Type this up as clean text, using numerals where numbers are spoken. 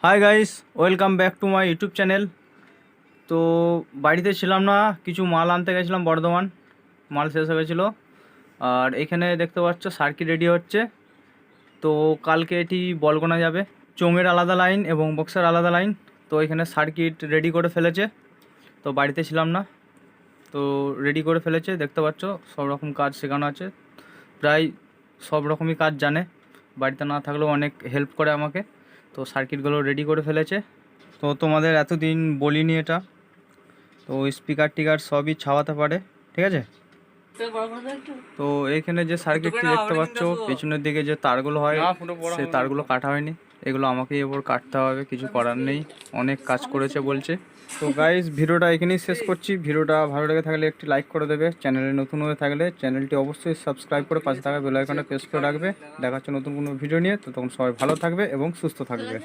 Hi guys, welcome back to my YouTube channel. তো বাড়িতে ছিলাম না, কিছু মাল আনতে গেছিলাম বর্ধমান। মাল শেষ হয়ে গেছিলো। আর এখানে দেখতে পাচ্ছ সার্কিট রেডি হচ্ছে। তো কালকে এটি বলগোনা যাবে। চোঙের আলাদা লাইন এবং বক্সের আলাদা লাইন। তো এখানে সার্কিট রেডি করে ফেলেছে। তো বাড়িতে ছিলাম না, তো রেডি করে ফেলেছে। দেখতে পাচ্ছ সব রকম কাজ শেখানো আছে, প্রায় সব রকমই কাজ জানে। বাড়িতে না থাকলেও অনেক হেল্প করে আমাকে। তো সার্কিটগুলো রেডি করে ফেলেছে। তো তোমাদের এতদিন বলিনি এটা। তো স্পিকার টিকার সবই ছাওয়াতে পারে, ঠিক আছে। তো এইখানে যে সার্কিটটি দেখতে পাচ্ছ, পেছনের দিকে যে তারগুলো হয়, সেই তারগুলো কাটা হয়নি। এগুলো আমাকেই এবার কাটতে হবে, কিছু করার নেই। অনেক কাজ করেছে বলছে। তো গাইস, ভিডিওটা এখানেই শেষ করছি। ভিডিওটা ভালো লেগে থাকলে একটি লাইক করে দেবে। চ্যানেলে নতুন হয়ে থাকলে চ্যানেলটি অবশ্যই সাবস্ক্রাইব করে পাশে থাকা বেল আইকনটা প্রেস করে রাখবে। দেখা হচ্ছে নতুন কোনো ভিডিও নিয়ে। তো তখন সবাই ভালো থাকবে এবং সুস্থ থাকবে।